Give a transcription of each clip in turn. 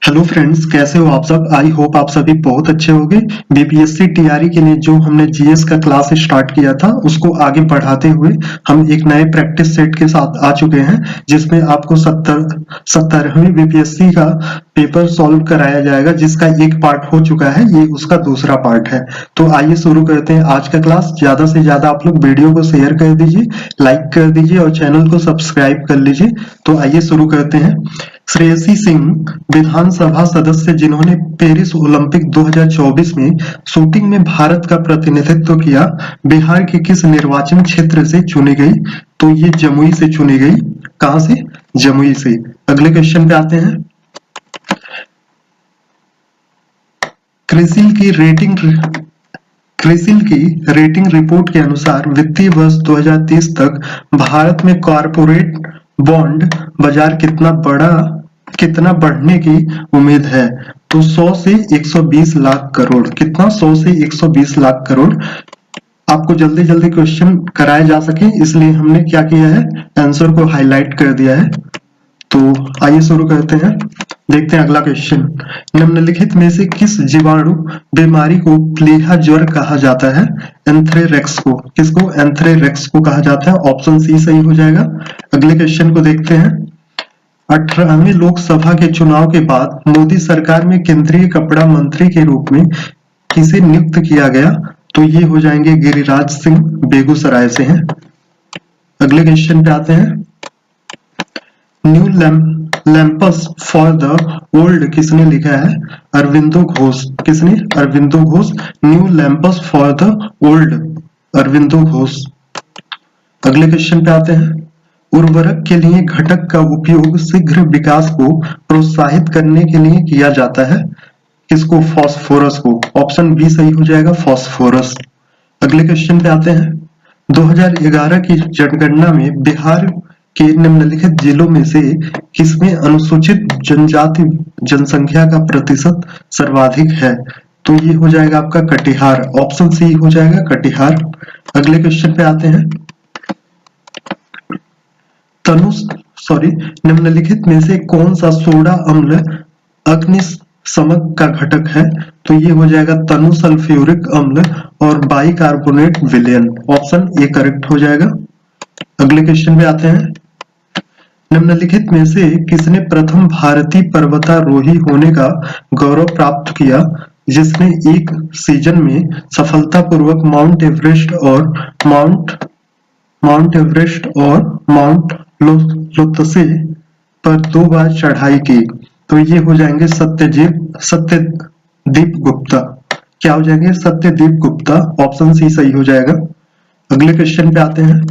Hello friends, कैसे हो आप सब। आई होप आप सभी बहुत अच्छे होंगे। बीपीएससी टीआरई के लिए जो हमने जीएस का क्लास स्टार्ट किया था उसको आगे बढ़ाते हुए हम एक नए प्रैक्टिस सेट के साथ आ चुके हैं, जिसमें आपको 17वीं बीपीएससी का पेपर सॉल्व कराया जाएगा, जिसका एक पार्ट हो चुका है, ये उसका दूसरा पार्ट है। तो आइए शुरू करते हैं आज का क्लास। ज्यादा से ज्यादा आप लोग वीडियो को शेयर कर दीजिए, लाइक कर दीजिए और चैनल को सब्सक्राइब कर लीजिए। तो आइए शुरू करते हैं। श्रेयसी सिंह विधानसभा सदस्य जिन्होंने पेरिस ओलंपिक 2024 में शूटिंग में भारत का प्रतिनिधित्व किया, बिहार के किस निर्वाचन क्षेत्र से चुनी गई? तो ये जमुई से चुनी गई। कहां से? जमुई से। अगले क्वेश्चन पे आते हैं। क्रिसिल की रेटिंग रिपोर्ट के अनुसार वित्तीय वर्ष 2030 तक भारत में कॉर्पोरेट बॉन्ड बाजार कितना बढ़ने की उम्मीद है? तो 100 से 120 लाख करोड़। कितना? 100 से 120 लाख करोड़। आपको जल्दी जल्दी क्वेश्चन कराए जा सके इसलिए हमने क्या किया है, आंसर को हाईलाइट कर दिया है। तो आइए शुरू करते हैं। देखते हैं अगला क्वेश्चन। निम्नलिखित में से किस जीवाणु बीमारी को प्लीहा ज्वर कहा जाता है? एंथ्रेरेक्स को। किसको? एंथ्रेरेक्स को कहा जाता है। ऑप्शन सी सही हो जाएगा। अगले क्वेश्चन को देखते हैं। 18वीं लोकसभा के चुनाव के बाद मोदी सरकार में केंद्रीय कपड़ा मंत्री के रूप में किसे नियुक्त किया गया? तो ये हो जाएंगे गिरिराज सिंह, बेगूसराय से हैं। अगले क्वेश्चन पे आते हैं। New lamps for the old किसने लिखा है? अरविंदो घोष। किसने? Aurobindo Ghosh. New lamps for the old, Aurobindo Ghosh. अगले क्वेश्चन पे आते हैं। उर्वरक के लिए घटक का उपयोग शीघ्र विकास को प्रोत्साहित करने के लिए किया जाता है। किसको? फास्फोरस को। ऑप्शन बी सही हो जाएगा, फास्फोरस। अगले क्वेश्चन पे आते हैं। 2011 की जनगणना में बिहार के निम्नलिखित जिलों में से किसमें अनुसूचित जनजाति जनसंख्या का प्रतिशत सर्वाधिक है? तो ये हो जाएगा आपका कटिहार। ऑप्शन सी हो जाएगा, कटिहार। अगले क्वेश्चन पे आते हैं। निम्नलिखित में से कौन सा सोडा अम्ल अग्निशमक का घटक है? तो ये हो जाएगा तनु सल्फ्यूरिक अम्ल और बाइकार्बोनेट विलयन। ऑप्शन ए करेक्ट हो जाएगा। अगले क्वेश्चन पे आते हैं। निम्नलिखित में से किसने प्रथम भारतीय पर्वतारोही होने का गौरव प्राप्त किया, जिसने एक सीजन में सफलतापूर्वक माउंट एवरेस्ट और माउंट लोत्से पर 2 बार चढ़ाई की? तो ये हो जाएंगे सत्यदीप गुप्ता। क्या हो जाएंगे? सत्यदीप गुप्ता। ऑप्शन सी सही हो जाएगा। अगले क्वेश्चन पे आते हैं।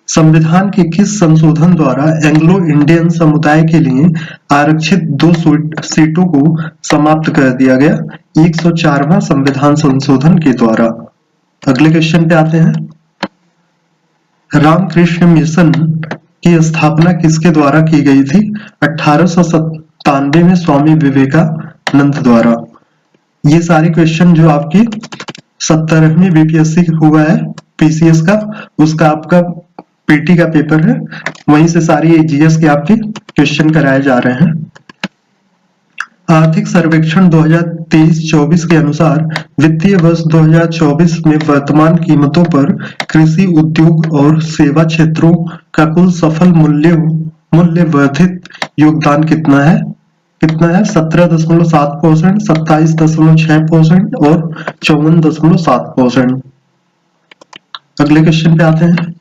संविधान के किस संशोधन द्वारा एंग्लो इंडियन समुदाय के लिए आरक्षित 2 सीटों को समाप्त कर दिया गया? 104वां संविधान संशोधन के द्वारा। अगले क्वेश्चन पे आते हैं। रामकृष्ण मिशन की स्थापना किसके द्वारा की गई थी? 1897 में स्वामी विवेकानंद द्वारा। ये सारे क्वेश्चन जो आपकी 17वीं बीपीएससी हुआ है पीसीएस का, उसका आपका पीटी का पेपर है, वहीं से सारी जीएस के आपके क्वेश्चन कराए जा रहे हैं। आर्थिक सर्वेक्षण 2023-24 के अनुसार वित्तीय वर्ष 2024 में वर्तमान कीमतों पर कृषि, उद्योग और सेवा क्षेत्रों का कुल सफल मूल्य वर्धित योगदान कितना है? 17.7%, 27.6% और 54.7%। अगले क्वेश्चन पे आते हैं।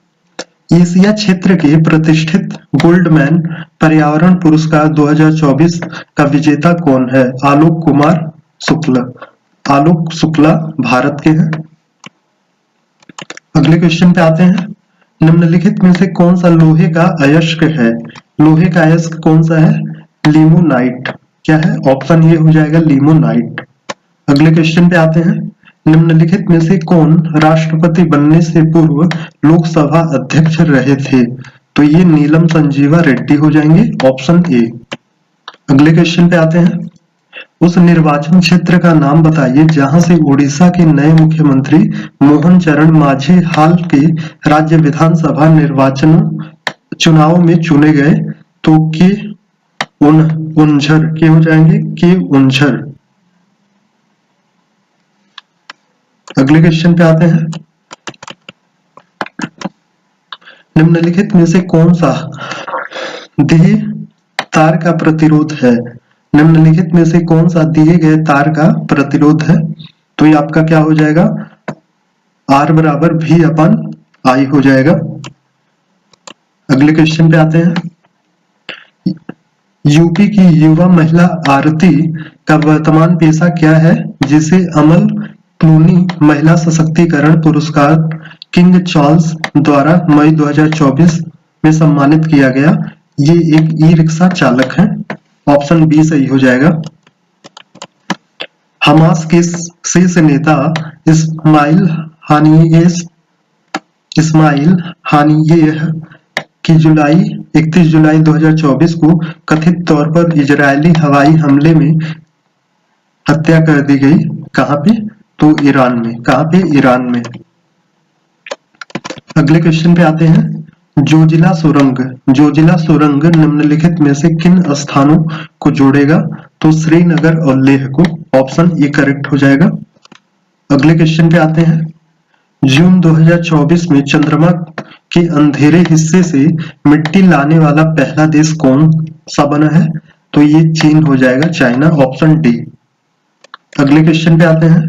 एशिया क्षेत्र के प्रतिष्ठित गोल्डमैन पर्यावरण पुरस्कार 2024 का विजेता कौन है? आलोक शुक्ला भारत के हैं। अगले क्वेश्चन पे आते हैं। निम्नलिखित में से कौन सा लोहे का अयस्क है? लोहे का अयस्क कौन सा है? लिमोनाइट। क्या है? ऑप्शन ये हो जाएगा, लिमोनाइट। अगले क्वेश्चन पे आते हैं। निम्नलिखित में से कौन राष्ट्रपति बनने से पूर्व लोकसभा अध्यक्ष रहे थे? तो ये नीलम संजीवा रेड्डी हो जाएंगे। Option A. अगले क्वेश्चन पे आते हैं। उस निर्वाचन क्षेत्र का नाम बताइए जहां से उड़ीसा के नए मुख्यमंत्री मोहन चरण मांझी हाल के राज्य विधानसभा चुनाव में चुने गए। तो के उनझर के हो जाएंगे के उनझर। अगले क्वेश्चन पे आते हैं। निम्नलिखित में से कौन सा दिए तार का प्रतिरोध है? निम्नलिखित में से कौन सा दिए गए तार का प्रतिरोध है? तो ये आपका क्या हो जाएगा, R बराबर V अपन I हो जाएगा। अगले क्वेश्चन पे आते हैं। यूपी की युवा महिला आरती का वर्तमान पेशा क्या है, जिसे अमल क्लूनी महिला सशक्तिकरण पुरस्कार किंग चार्ल्स द्वारा मई 2024 में सम्मानित किया गया? ये एक ई रिक्शा चालक है। ऑप्शन बी सही हो जाएगा। हमास के शीर्ष नेता इस्माइल हानियेह की 31 जुलाई 2024 को कथित तौर पर इजरायली हवाई हमले में हत्या कर दी गई। कहां पे? तो ईरान में। कहां पे? ईरान में। अगले क्वेश्चन पे आते हैं। जोजिला सुरंग निम्नलिखित में से किन स्थानों को जोड़ेगा? तो श्रीनगर और लेह को। ऑप्शन ए करेक्ट हो जाएगा। अगले क्वेश्चन पे आते हैं। जून 2024 में चंद्रमा के अंधेरे हिस्से से मिट्टी लाने वाला पहला देश कौन सा बना है? तो ये चीन हो जाएगा, चाइना। Option D. अगले क्वेश्चन पे आते हैं।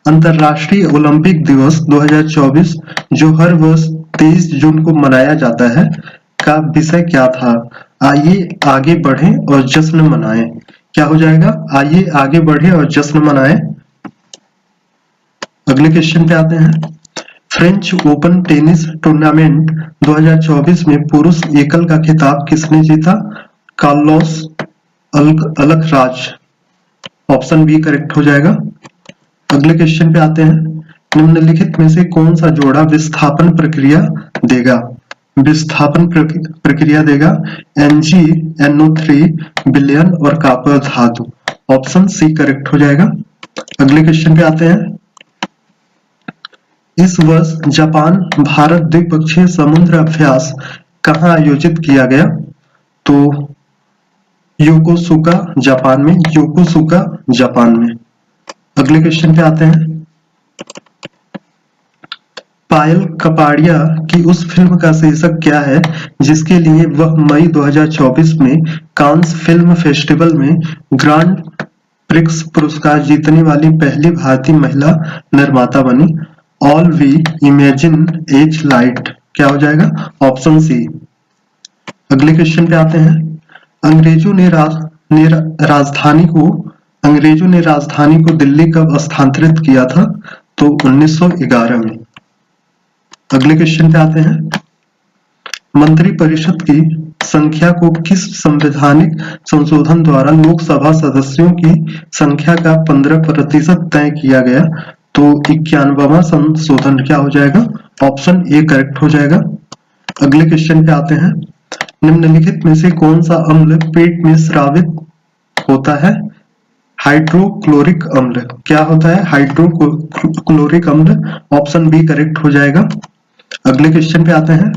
अंतरराष्ट्रीय ओलंपिक दिवस 2024 जो हर वर्ष 23 जून को मनाया जाता है का विषय क्या था? आइए आगे बढ़ें और जश्न मनाएं। क्या हो जाएगा? आइए आगे बढ़ें और जश्न मनाएं। अगले क्वेश्चन पे आते हैं। फ्रेंच ओपन टेनिस टूर्नामेंट 2024 में पुरुष एकल का खिताब किसने जीता? Carlos Alcaraz. Option B correct हो जाएगा। अगले क्वेश्चन पे आते हैं। निम्नलिखित में से कौन सा जोड़ा विस्थापन प्रक्रिया देगा? विस्थापन प्रक्रिया देगा NgNO3 विलयन और कॉपर धातु। ऑप्शन सी करेक्ट हो जाएगा। अगले क्वेश्चन पे आते हैं। इस वर्ष जापान भारत द्विपक्षीय समुद्र अभ्यास कहां आयोजित किया गया? तो योकोसुका जापान में। योकोसुका जापान में। अगले क्वेश्चन पे आते हैं। पायल कपाड़िया की उस फिल्म का शीर्षक क्या है जिसके लिए वह मई 2024 में कांस फिल्म फेस्टिवल में ग्रांड प्रिक्स पुरस्कार जीतने वाली पहली भारतीय महिला निर्माता बनी? All We Imagine as Light. क्या हो जाएगा? Option C. अगले क्वेश्चन पे आते हैं। अंग्रेजों ने राजधानी को दिल्ली कब स्थानांतरित किया था? तो 1911 में। अगले क्वेश्चन पे आते हैं। मंत्रिपरिषद की संख्या को किस संवैधानिक संशोधन द्वारा लोकसभा सदस्यों की संख्या का 15% तय किया गया? तो 91वां संशोधन। क्या हो जाएगा? ऑप्शन ए करेक्ट हो जाएगा। अगले क्वेश्चन पे आते हैं। निम्नलिखित में से कौन सा अम्ल पेट में स्रावित होता है? हाइड्रोक्लोरिक अम्ल। क्या होता है? हाइड्रोक्लोरिक अम्ल। ऑप्शन बी करेक्ट हो जाएगा। अगले क्वेश्चन पे आते हैं।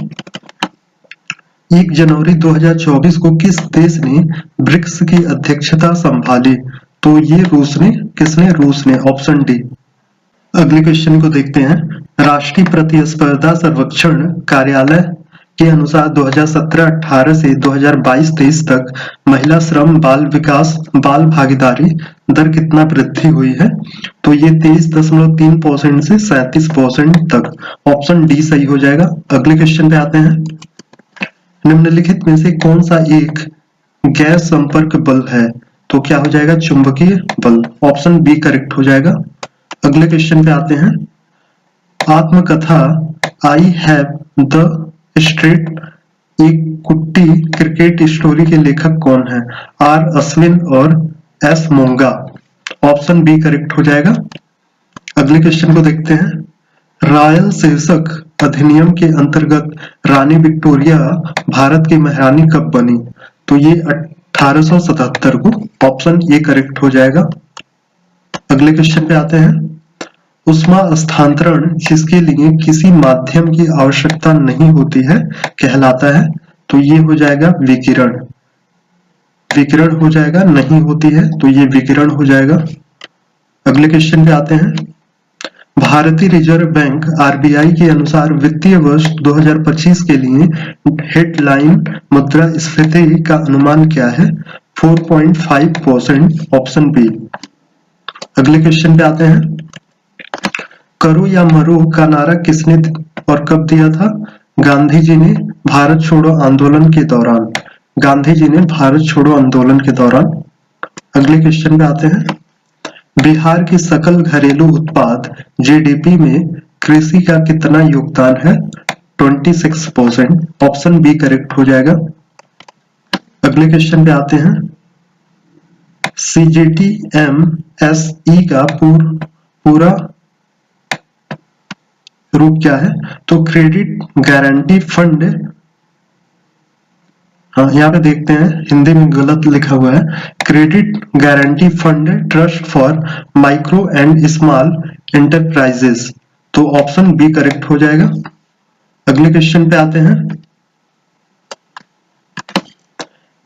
1 जनवरी 2024 को किस देश ने ब्रिक्स की अध्यक्षता संभाली? तो ये रूस ने। किसने? रूस ने। Option D. अगले क्वेश्चन को देखते हैं। राष्ट्रीय प्रतिस्पर्धा सर्वेक्षण कार्यालय के अनुसार 2017-18 से 2022-23 तक महिला श्रम बाल विकास बाल भागीदारी दर कितना वृद्धि हुई है? तो ये 23.3% से 37% तक। ऑप्शन डी सही हो जाएगा। अगले क्वेश्चन पे आते हैं। निम्नलिखित में से कौन सा एक गैर संपर्क बल है? तो क्या हो जाएगा? चुंबकीय बल। ऑप्शन बी करेक्ट हो जाएगा। अगले क्वेश्चन पे आते हैं। आत्मकथा आई हैव द स्ट्रेट एक कुट्टी क्रिकेट स्टोरी के लेखक कौन है? आर अश्विन और एस मोंगा। ऑप्शन बी करेक्ट हो जाएगा। अगले क्वेश्चन को देखते हैं। रॉयल शीर्षक अधिनियम के अंतर्गत रानी विक्टोरिया भारत की महारानी कब बनी? तो ये 1877 को। ऑप्शन ए करेक्ट हो जाएगा। अगले क्वेश्चन पे आते हैं। उष्मा स्थानांतरण जिसके लिए किसी माध्यम की आवश्यकता नहीं होती है कहलाता है? तो ये हो जाएगा विकिरण। विकिरण हो जाएगा, नहीं होती है तो ये विकिरण हो जाएगा। अगले क्वेश्चन पे आते हैं। भारतीय रिजर्व बैंक आरबीआई के अनुसार वित्तीय वर्ष 2025 के लिए हेडलाइन मुद्रास्फीति का अनुमान क्या है? 4.5%, ऑप्शन बी। अगले क्वेश्चन पे आते हैं। करो या मरो का नारा किसने और कब दिया था? गांधी जी ने भारत छोड़ो आंदोलन के दौरान। गांधी जी ने भारत छोड़ो आंदोलन के दौरान। अगले क्वेश्चन पे आते हैं। बिहार की सकल घरेलू उत्पाद जीडीपी में कृषि का कितना योगदान है? 26%, ऑप्शन बी करेक्ट हो जाएगा। अगले क्वेश्चन पे आते हैं। CGTMSE का पूरा रूप क्या है? तो क्रेडिट गारंटी फंड। हाँ, यहाँ पे देखते हैं हिंदी में गलत लिखा हुआ है, credit guarantee fund trust for micro and small enterprises. तो ऑप्शन बी करेक्ट हो जाएगा। अगले क्वेश्चन पे आते हैं।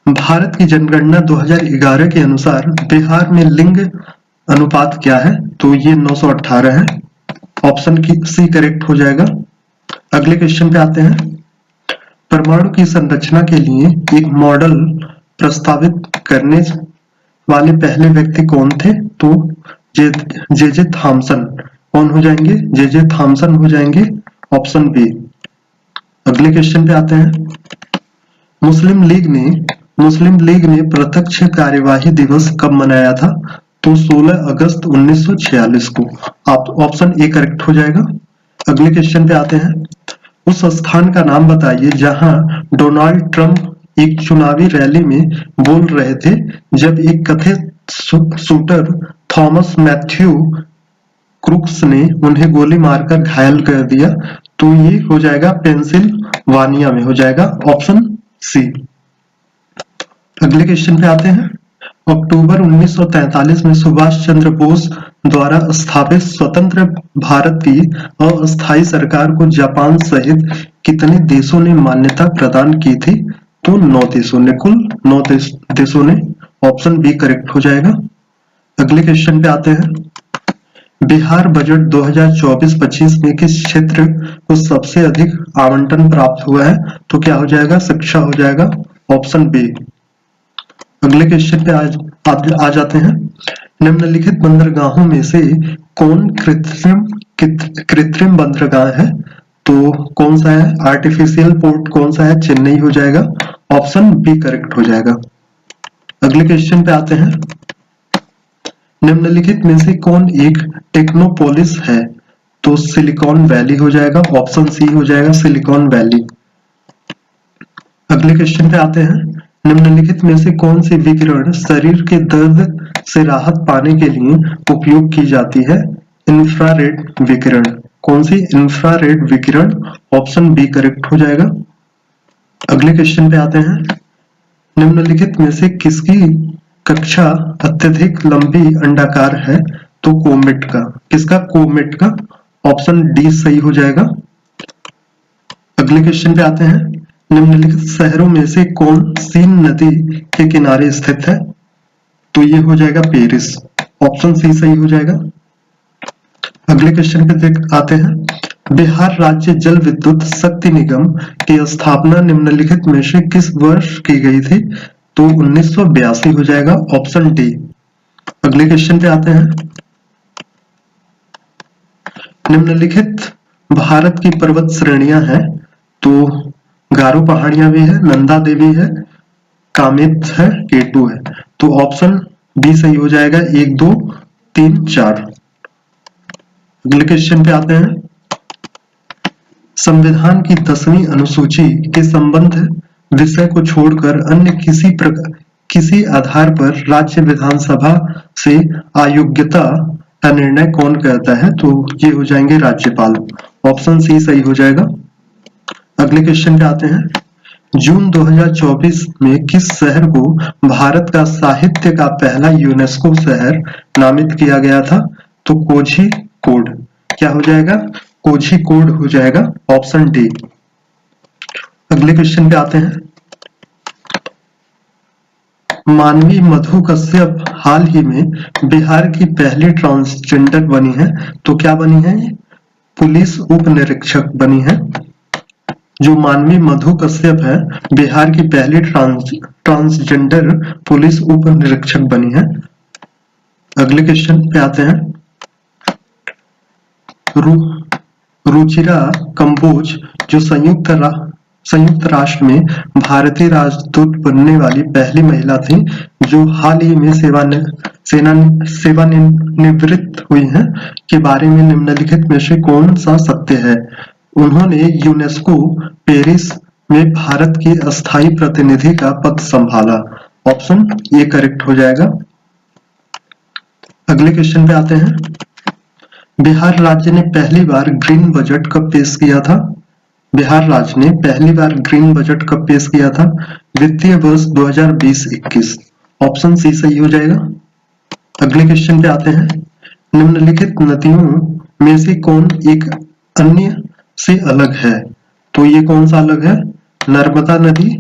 भारत की जनगणना 2011 के अनुसार बिहार में लिंग अनुपात क्या है? तो ये 918 है, ऑप्शन की सी करेक्ट हो जाएगा। अगले क्वेश्चन पे आते हैं। परमाणु की संरचना के लिए एक मॉडल प्रस्तावित करने वाले पहले व्यक्ति कौन थे? तो जे थॉमसन। कौन हो जाएंगे? जे थॉमसन हो जाएंगे, ऑप्शन बी। अगले क्वेश्चन पे आते हैं। मुस्लिम लीग ने प्रत्यक्ष कार्यवाही दिवस कब मनाया था? तो 16 अगस्त 1946 को। ऑप्शन ए करेक्ट हो जाएगा। अगले क्वेश्चन पे आते हैं। उस स्थान का नाम बताइए जहां डोनाल्ड ट्रंप एक चुनावी रैली में बोल रहे थे जब एक कथित शूटर थॉमस मैथ्यू क्रूक्स ने उन्हें गोली मारकर घायल कर दिया। तो ये हो जाएगा पेंसिल्वानिया में हो जाएगा, ऑप्शन सी। अगले क्वेश्चन पे आते हैं। अक्टूबर 1943 में सुभाष चंद्र बोस द्वारा स्थापित स्वतंत्र भारत की अस्थायी सरकार को जापान सहित कितने देशों ने मान्यता प्रदान की थी? तो 9 देशों ने, कुल 9 देशों ने, ऑप्शन बी करेक्ट हो जाएगा। अगले क्वेश्चन पे आते हैं। बिहार बजट 2024-25 में किस क्षेत्र को सबसे अधिक आवंटन प्राप्त हुआ है? तो क्या हो जाएगा? शिक्षा हो जाएगा, ऑप्शन बी। अगले क्वेश्चन पे आ जाते हैं। निम्नलिखित बंदरगाहों में से कौन कृत्रिम बंदरगाह है? तो कौन सा है? आर्टिफिशियल पोर्ट कौन सा है? चेन्नई हो जाएगा, ऑप्शन बी करेक्ट हो जाएगा। अगले क्वेश्चन पे आते हैं। निम्नलिखित में से कौन एक टेक्नोपोलिस है? तो सिलिकॉन वैली हो जाएगा, ऑप्शन सी हो जाएगा, सिलिकॉन वैली। अगले क्वेश्चन पे आते हैं। निम्नलिखित में से कौन सी विकिरण शरीर के दर्द से राहत पाने के लिए उपयोग की जाती है? इंफ्रारेड विकिरण। कौन सी? इंफ्रारेड विकिरण, ऑप्शन बी करेक्ट हो जाएगा। अगले क्वेश्चन पे आते हैं। निम्नलिखित में से किसकी कक्षा अत्यधिक लंबी अंडाकार है? तो कोमेट का। किसका? कोमेट का, ऑप्शन डी सही हो जाएगा। अगले क्वेश्चन पे आते हैं। निम्नलिखित शहरों में से कौन सीन नदी के किनारे स्थित है? तो ये हो जाएगा पेरिस, ऑप्शन सी सही हो जाएगा। अगले क्वेश्चन पे आते हैं। बिहार राज्य जल विद्युत शक्ति निगम की स्थापना निम्नलिखित में से किस वर्ष की गई थी? तो 1982 हो जाएगा, ऑप्शन डी। अगले क्वेश्चन पे आते हैं। निम्नलिखित भारत की पर्वत श्रेणियां हैं। तो गारो पहाड़ियां भी है, नंदा देवी है, कामेत है, केटू है। तो ऑप्शन बी सही हो जाएगा, 1 2 3 4। अगले क्वेश्चन पे आते हैं। संविधान की 10वीं अनुसूची के संबंध विषय को छोड़कर अन्य किसी आधार पर राज्य विधानसभा से अयोग्यता का निर्णय कौन करता है? तो ये हो जाएंगे राज्यपाल, ऑप्शन सी सही हो जाएगा। अगले क्वेश्चन पे आते हैं। जून 2024 में किस शहर को भारत का साहित्य का पहला यूनेस्को शहर नामित किया गया था? तो कोझिकोड। क्या हो जाएगा? कोझिकोड हो जाएगा, ऑप्शन डी। अगले क्वेश्चन पे आते हैं। मानवी मधु कश्यप हाल ही में बिहार की पहली ट्रांसजेंडर बनी है। तो क्या बनी है? पुलिस उप निरीक्षक बनी है। जो मानवी मधु कश्यप है, बिहार की पहली ट्रांसजेंडर पुलिस उप निरीक्षक बनी है। अगले क्वेश्चन पे आते हैं। रुचिरा कंबोज जो संयुक्त राष्ट्र में भारतीय राजदूत बनने वाली पहली महिला थी, जो हाल ही में सेवानिवृत्त हुई हैं, के बारे में निम्नलिखित में से कौन सा सत्य है? उन्होंने यूनेस्को पेरिस में भारत की अस्थायी प्रतिनिधि का पद संभाला। ऑप्शन ए करेक्ट हो जाएगा। अगले क्वेश्चन पे आते हैं। बिहार राज्य ने पहली बार ग्रीन बजट कब पेश किया था? बिहार राज्य ने पहली बार ग्रीन बजट कब पेश किया था? वित्तीय वर्ष 2020-21। ऑप्शन सी सही हो जाएगा। अगले क्वेश्चन पे आते हैं। निम्नलिखित नदियों में से कौन एक अन्य से अलग है? तो ये कौन सा अलग है? नर्मदा नदी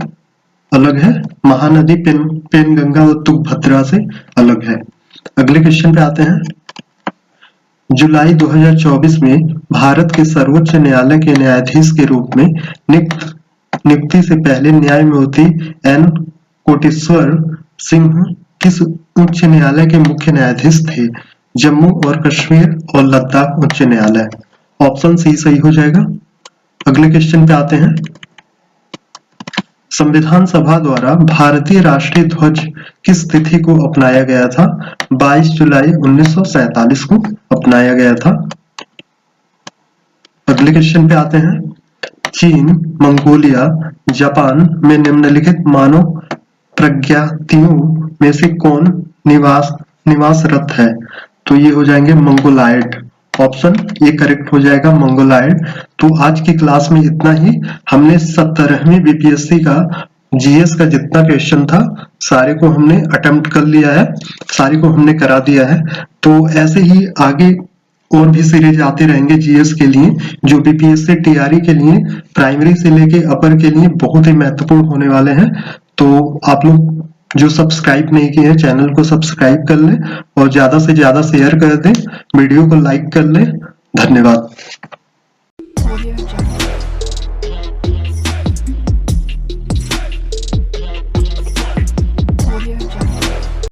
अलग है, महानदी पेनगंगा और तुंगभद्रा से अलग है। अगले क्वेश्चन पे आते हैं। जुलाई 2024 में भारत के सर्वोच्च न्यायालय के न्यायाधीश के रूप में नियुक्ति से पहले न्यायमूर्ति एन कोटेश्वर सिंह किस उच्च न्यायालय के मुख्य न्यायाधीश थे? जम्मू और कश्मीर और लद्दाख उच्च न्यायालय। ऑप्शन सी सही हो जाएगा। अगले क्वेश्चन पे आते हैं। संविधान सभा द्वारा भारतीय राष्ट्रीय ध्वज किस तिथि को अपनाया गया था? 22 जुलाई 1947 को अपनाया गया था। अगले क्वेश्चन पे आते हैं। चीन, मंगोलिया, जापान में निम्नलिखित मानव प्रजातियों में से कौन निवासरत है? तो ये हो जाएंगे मंगोलायड। ऑप्शन ए करेक्ट हो जाएगा, मंगोलायड। तो आज की क्लास में इतना ही। हमने 17वीं बीपीएससी का जीएस का जितना क्वेश्चन था सारे को हमने अटेम्प्ट कर लिया है, सारे को हमने करा दिया है। तो ऐसे ही आगे और भी सीरीज आते रहेंगे जीएस के लिए, जो बीपीएससी टीआरई के लिए प्राइमरी से लेके अपर के लिए बहुत ही महत्वपूर्ण होने वाले हैं। तो आप लोग जो सब्सक्राइब नहीं किए हैं चैनल को सब्सक्राइब कर लें और ज्यादा से ज्यादा शेयर कर दें, वीडियो को लाइक कर लें। धन्यवाद।